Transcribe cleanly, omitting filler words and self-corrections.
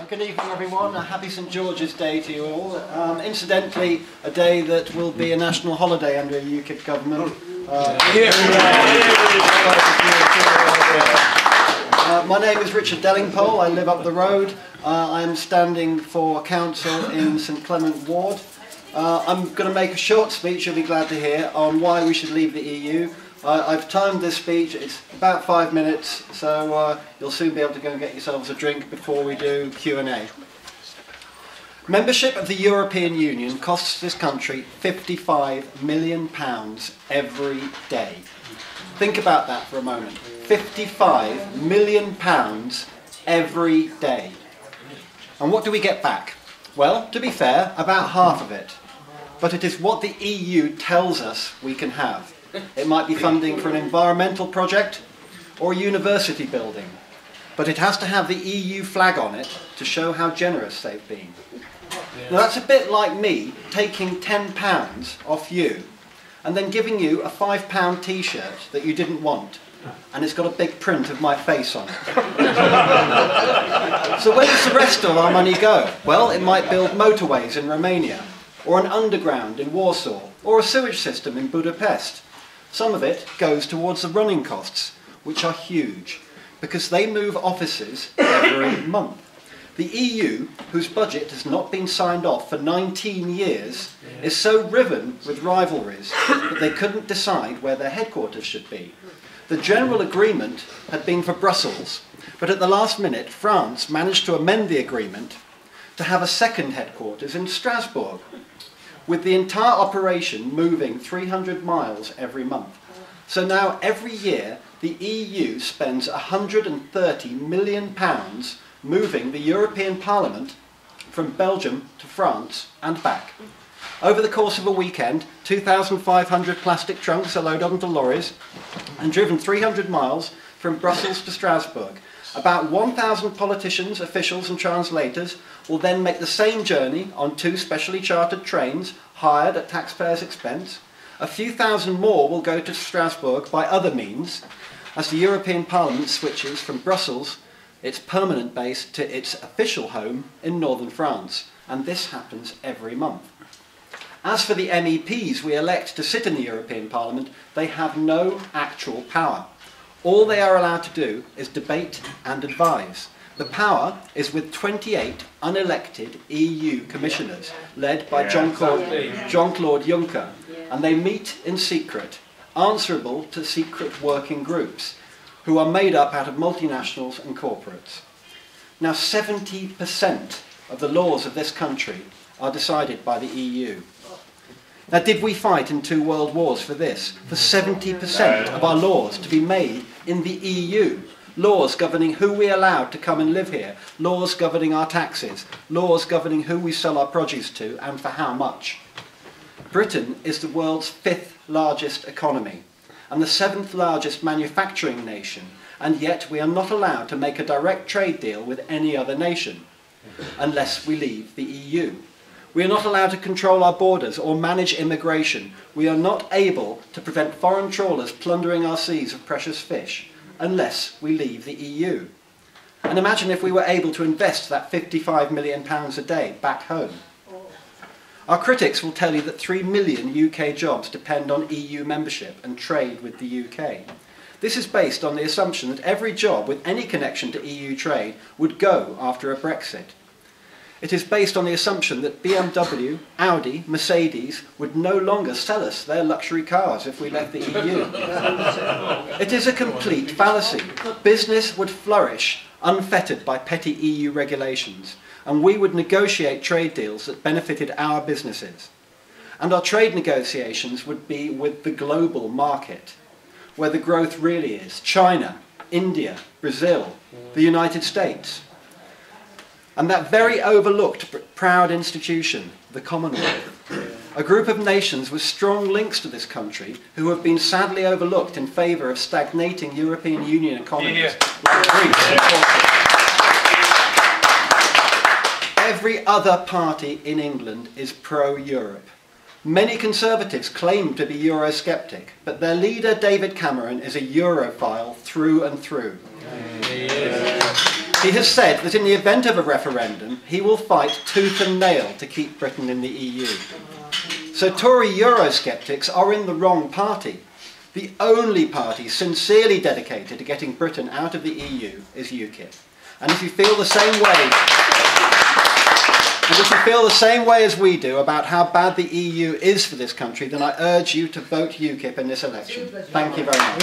Good evening everyone, a happy St George's Day to you all. Incidentally, a day that will be a national holiday under a UKIP government. My name is Richard Delingpole, I live up the road. I am standing for council in St Clement Ward. I'm going to make a short speech, you'll be glad to hear, on why we should leave the EU. I've timed this speech, it's about 5 minutes, so you'll soon be able to go and get yourselves a drink before we do Q&A. Membership of the European Union costs this country £55 million every day. Think about that for a moment. £55 million every day. And what do we get back? Well, to be fair, about half of it. But it is what the EU tells us we can have. It might be funding for an environmental project or a university building, but it has to have the EU flag on it to show how generous they've been. Now that's a bit like me taking £10 off you and then giving you a £5 t-shirt that you didn't want, and it's got a big print of my face on it. So where does the rest of our money go? Well, it might build motorways in Romania, or an underground in Warsaw, or a sewage system in Budapest. Some of it goes towards the running costs, which are huge, because they move offices every month. The EU, whose budget has not been signed off for 19 years, is so riven with rivalries that they couldn't decide where their headquarters should be. The general agreement had been for Brussels, but at the last minute France managed to amend the agreement to have a second headquarters in Strasbourg, with the entire operation moving 300 miles every month. So now every year the EU spends £130 million moving the European Parliament from Belgium to France and back. Over the course of a weekend, 2,500 plastic trunks are loaded onto lorries and driven 300 miles from Brussels to Strasbourg. About 1,000 politicians, officials and translators will then make the same journey on 2 specially chartered trains hired at taxpayers' expense. A few thousand more will go to Strasbourg by other means as the European Parliament switches from Brussels, its permanent base, to its official home in northern France. And this happens every month. As for the MEPs we elect to sit in the European Parliament, they have no actual power. All they are allowed to do is debate and advise. The power is with 28 unelected EU commissioners, led by Jean-Claude Juncker, and they meet in secret, answerable to secret working groups, who are made up out of multinationals and corporates. Now 70% of the laws of this country are decided by the EU. Now, did we fight in 2 world wars for this? For 70% of our laws to be made in the EU. Laws governing who we allowed to come and live here. Laws governing our taxes. Laws governing who we sell our produce to and for how much. Britain is the world's 5th largest economy and the 7th largest manufacturing nation, and yet we are not allowed to make a direct trade deal with any other nation unless we leave the EU. We are not allowed to control our borders or manage immigration. We are not able to prevent foreign trawlers plundering our seas of precious fish unless we leave the EU. And imagine if we were able to invest that £55 million a day back home. Our critics will tell you that 3 million UK jobs depend on EU membership and trade with the UK. This is based on the assumption that every job with any connection to EU trade would go after a Brexit. It is based on the assumption that BMW, Audi, Mercedes would no longer sell us their luxury cars if we left the EU. It is a complete fallacy. Business would flourish unfettered by petty EU regulations, and we would negotiate trade deals that benefited our businesses. And our trade negotiations would be with the global market, where the growth really is: China, India, Brazil, the United States. And that very overlooked but proud institution, the Commonwealth, a group of nations with strong links to this country who have been sadly overlooked in favour of stagnating European Union economies like Greece and Portugal. Every other party in England is pro-Europe. Many Conservatives claim to be Eurosceptic, but their leader David Cameron is a Europhile through and through. He has said that in the event of a referendum, he will fight tooth and nail to keep Britain in the EU. So Tory Eurosceptics are in the wrong party. The only party sincerely dedicated to getting Britain out of the EU is UKIP. And if you feel the same way as we do about how bad the EU is for this country, then I urge you to vote UKIP in this election. Thank you very much.